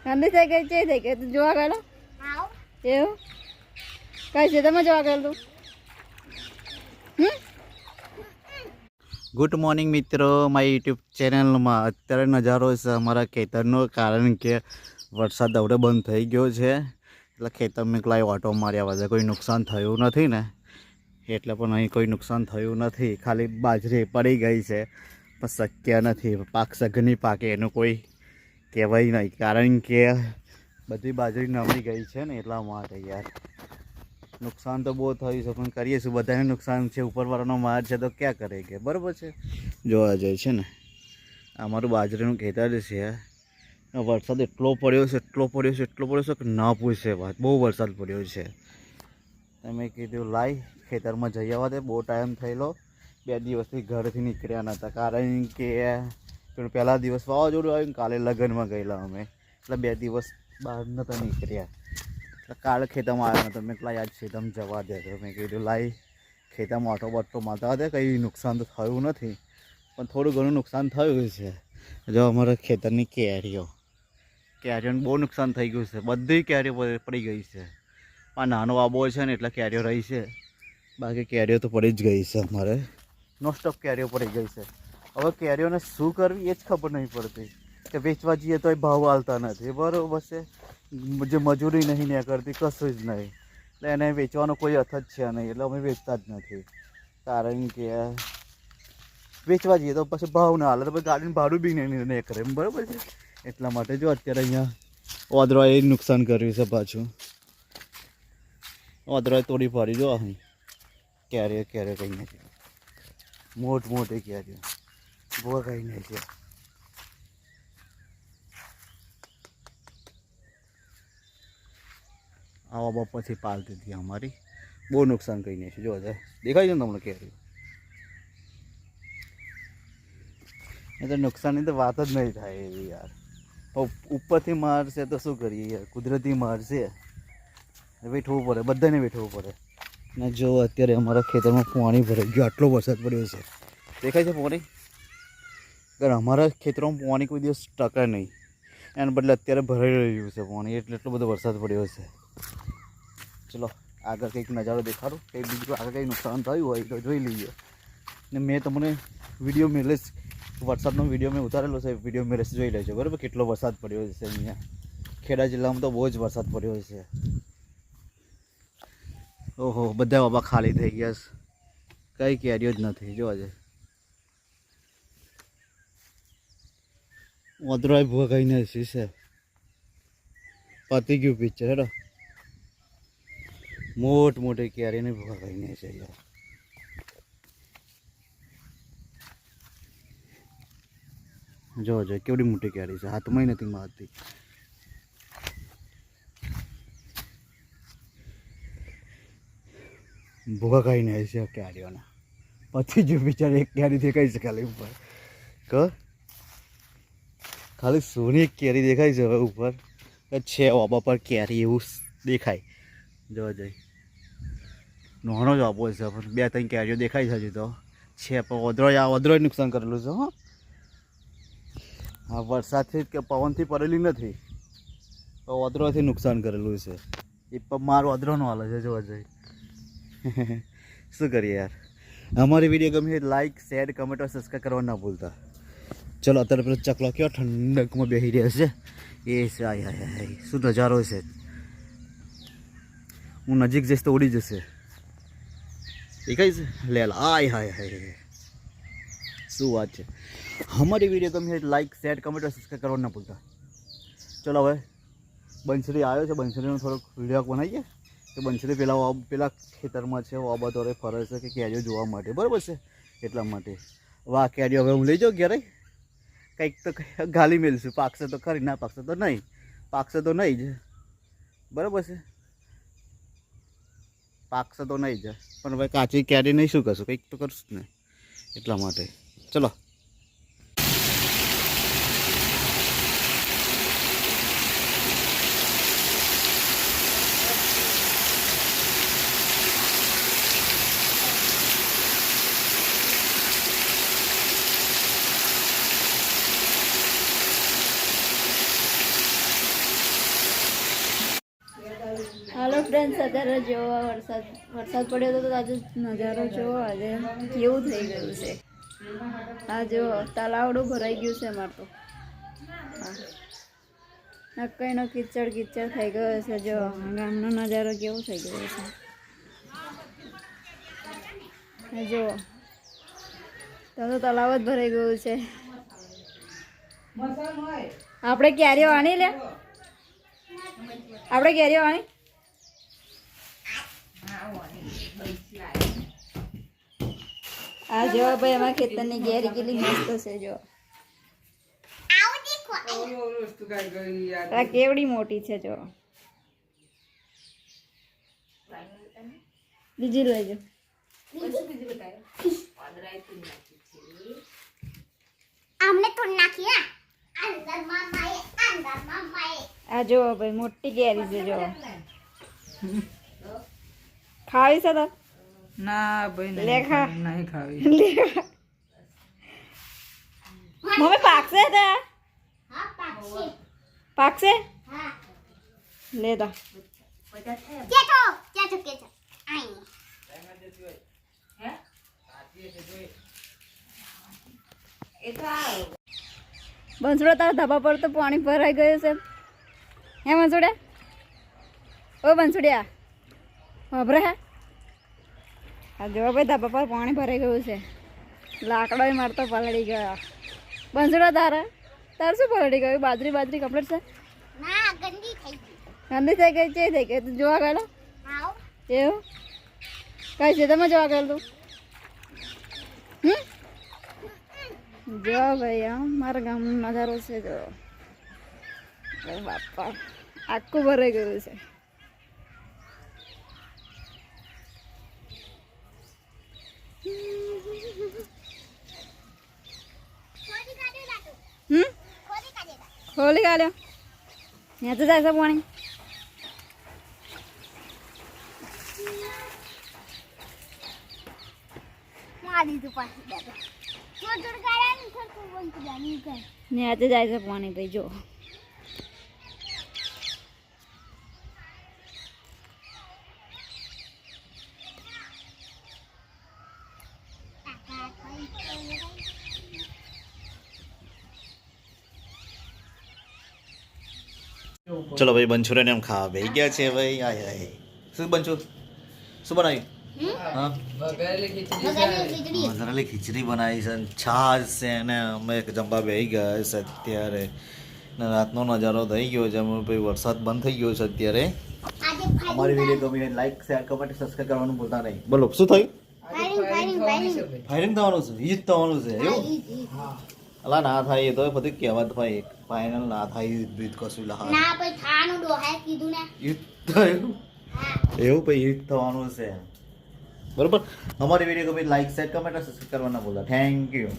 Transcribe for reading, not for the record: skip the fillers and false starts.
ઠંડી થઈ ગઈ છે થઈ ગઈ તું જોવા ગયેલો એવું કઈ છે તમે જોવા ગયેલું ગુડ મોર્નિંગ મિત્રો, મારી યુટ્યુબ ચેનલમાં અત્યારે નજારો છે અમારા ખેતરનો, કારણ કે વરસાદ હવે બંધ થઈ ગયો છે એટલે ખેતરમાં એકલા ઓટો માર્યા વગર કોઈ નુકસાન થયું નથી ને, એટલે પણ અહીં કોઈ નુકસાન થયું નથી. ખાલી બાજરી પડી ગઈ છે પણ શક્ય નથી પાક સઘની પાકે એનું કોઈ કહેવાય નહીં, કારણ કે બધી બાજરી નમી ગઈ છે ને એટલા માટે યાર. નુકસાન તો બહુ થયું છે પણ કરીએ શું, બધાને નુકસાન છે, ઉપરવાળાનો માર છે તો ક્યાં કરે કે, બરાબર છે. જોવા જાય છે ને અમારું બાજરીનું ખેતર છે, વરસાદ એટલો પડ્યો છે કે ના પૂછે વાત, બહુ વરસાદ પડ્યો છે. તમે કીધું લાઈ ખેતરમાં જઈ આવવા દે, બહુ ટાઈમ થયેલો, 2 દિવસથી ઘરથી નીકળ્યા નહોતા, કારણ કે પહેલા દિવસ વાવાઝોડું આવ્યું, કાલે લગ્નમાં ગયેલા અમે, એટલે 2 દિવસ બહાર નહોતા નીકળ્યા. કાલે ખેતરમાં આવ્યો નતો, મેં પેલા યાદ ખેતરમાં જવા દે તો મેં કીધું લાઈ ખેતરમાં ઓટો બટો મારતા દે, કંઈ નુકસાન તો થયું નથી પણ થોડું ઘણું નુકસાન થયું છે. જો અમારા ખેતરની કેરીઓને બહુ નુકસાન થઈ ગયું છે, બધી કેરીઓ પડી ગઈ છે. આ નાનો આબો છે ને એટલે કેરીઓ રહી છે, બાકી કેરીઓ તો પડી જ ગઈ છે. અમારે નોસ્ટોપ કેરીઓ પડી ગઈ છે. હવે કેરીઓને શું કરવી એ જ ખબર નહીં પડતી, કે વેચવા જઈએ તો એ ભાવ હાલતા નથી, બરાબર છે. જે મજૂરી નહીં ને કરતી કશું જ નહીં, એટલે એને વેચવાનો કોઈ અર્થ જ છે નહીં, એટલે અમે વેચતા જ નથી, કારણ કે વેચવા જઈએ તો પછી ભાવ ના હાલે તો પછી ગાડીનું ભાડું બી નહીં કરે, બરાબર છે. એટલા માટે જો અત્યારે અહીંયા ઓદરોએ નુકસાન કર્યું છે, પાછું ઓદરોએ તોડી પાડી. જો અહીં કેરીઓ કંઈ નથી, મોટી કેરીઓ બહુ કંઈ નહીં છે. આવા બપોરથી પાલતી હતી અમારી, બહુ નુકસાન કંઈ નહીં છે. જો દેખાય છે ને તમને કેરી, એ તો નુકસાનની તો વાત જ નહીં થાય એવી યાર. ઉપરથી મારશે તો શું કરીએ યાર, કુદરતી મારશે, વેઠવું પડે, બધાને વેઠવું પડે. ને જો અત્યારે અમારા ખેતરમાં પાણી ભરાઈ ગયું, આટલો વરસાદ પડ્યો છે, દેખાય છે પાણી. અગર અમારા ખેતરમાં પાણી કોઈ દિવસ ટકે નહીં, એના બદલે અત્યારે ભરાઈ રહ્યું છે પાણી, એટલે એટલો બધો વરસાદ પડ્યો છે. ચલો આગળ કંઈક નજારો દેખાડું, કંઈક બીજું આગળ કંઈક નુકસાન થયું હોય તો જોઈ લઈએ. ને મેં તમને વિડીયો મેલેસ, વરસાદનો વિડીયો મેં ઉતારેલો છે, વિડીયો મેલેસ જોઈ લેજો, બરાબર. કેટલો વરસાદ પડ્યો છે અહીંયા ખેડા જિલ્લામાં, તો બહુ જ વરસાદ પડ્યો છે. ઓહો, બધા બાબા ખાલી થઈ ગયા છે, કંઈ કેરીઓ જ નથી. જોવા જાય ઓદરાય ભોગાઈને છે, પતી ગયું પિક્ચર. હેડો મોટી કેરીને ભોગાઈને છે યાર. જો કેવડી મોટી કેરી છે, હાથમાં નથી મારતી. ભૂગા ખાઈને છે કેરીઓના, પછી જો બિચાર એક કેરી દેખાય છે ખાલી ઉપર, ખાલી સોની એક કેરી દેખાય છે હવે ઉપર છે, ઓબા પર કેરી એવું દેખાય. જોવા જાય નાનો જ ઓબો છે પણ 2-3 કેરીઓ દેખાય છે હજી તો છે, પણ ઓદરોય નુકસાન કરેલું છે. હા, આ વરસાદથી કે પવનથી પડેલી નથી, તો ઓદરોથી નુકસાન કરેલું છે. એ પણ મારો ઓદરોનો હાલ છે. જોવા જાય શું કરીએ યાર. અમારી વિડીયો ગમે લાઈક, શેર, કમેન્ટ અને સબસ્ક્રાઈબ કરવા ના ભૂલતા. ચલો અત્યારે પેલો ચકલો કયો ઠંડકમાં બેસી રહ્યા છે એ છે. આય શું નજારો છે, હું નજીક જઈશ તો ઉડી જશે. દેખાય છે લેલા, હાય શું વાત છે. અમારી વિડીયો ગમે લાઈક, શેર, કમેન્ટ અને સબસ્ક્રાઈબ કરવા ના ભૂલતા. ચલો હવે બંસરી આવ્યો છે, બંસરીનો થોડોક વિડીયો બનાવીએ કે બંસરી પેલા ખેતરમાં છે, ઓબતોરે ફરે છે કે કેરીઓ જોવા માટે, બરાબર છે. એટલા માટે વાહ કેરીઓ હવે હું લઈ જાઉં ઘેરે, કંઈક તો ગાલી મેળશું, પાકશે તો ખરી, ના પાકશે તો નહીં, પાકશે તો નહીં જ, બરાબર છે. પાકશે તો નહીં જ, પણ હવે કાચી કેરી નહીં શું કરશું, કંઈક તો કરશું ને, એટલા માટે. ચલો ફ્રેન્ડ્સ અત્યારે જેવો વરસાદ પડ્યો હતો તો આજે નજારો જોવો આજે કેવું થઈ ગયું છે. આ જો તલાવડું ભરાઈ ગયું છે અમારે તો. નક્કઈનો કિચડ થઈ ગયો છે. જો ગામનો નજારો કેવો થઈ ગયો છે. જો તો તલાવ જ ભરાઈ ગયું છે. આપણે કેરીઓ આણી લે, આપણે કેરીઓ આણી. આ જો ભાઈ અમારા ખેતરની કેરી કેટલી મસ્ત છે. જો આ કેવડી મોટી છે. જો બીજી લેજો. આ જો ભાઈ મોટી કેરી છે. જો ખાવી છે તો ના ભાઈ લેખા નહીં ખાવી. મમ્મી પાકશે તે પાકશે લેતા બંસડો તારા ધાબા પર તો પાણી ભરાઈ ગયું છે. હે બંસુડ્યા? ઓ બંસુડ્યા વાપરે હે? આ જો ભાઈ ધાબા પર પાણી ભરાઈ ગયું છે. લાકડો મારતો પલળી ગયો. બંસડો તારે શું પલળી ગયું? બાજરી કમ્પ્લીટ છે? ગંદી થઈ ગઈ છે. થઈ ગઈ તું જોવા ગયેલો? એવું કઈ છે તમે જોવા ગયેલ તું? જો ભાઈ આમ મારા ગામનો નજારો છે. જો બાપા આખું ભરાઈ ગયું છે. ખોલી કાઢ્યો. ત્યાં તો જાય છે પાણી. ન્યાતે જાય છે પાણી ભાઈ. જો ચલો ભાઈ બંછુરાને એમ ખાવા બેસી ગયા છે ભાઈ. આય શું બંછુ શું બનાવ્યું? હા વઘારેલી ખીચડી બનાવી છે, છાશ છે અને અમે જમવા બેસી ગયા છે અત્યારે. ને રાતનો નજારો થઈ ગયો છે. અમે ભાઈ વરસાદ બંધ થઈ ગયો છે અત્યારે. અમારી વિડીયો ગમી લાઈક શેર કમેન્ટ સબસ્ક્રાઈબ કરવાનું ભૂલતા નહીં. બોલો શું થયું? ફાયરિંગ થવાનું છે? યુદ્ધ થવાનું છે એવું? અલા ના થાય એ તો બધી કહેવત ભાઈ. ફાઇનલ ના થાય યુદ્ધ કશું લહા યુદ્ધ થયું એવું ભાઈ. યુદ્ધ થવાનું છે બરોબર. અમારી વિડીયો ગમી લાઈક શેર કમેન્ટ સબસ્ક્રાઈબ કરવાના ભૂલતા. Thank you.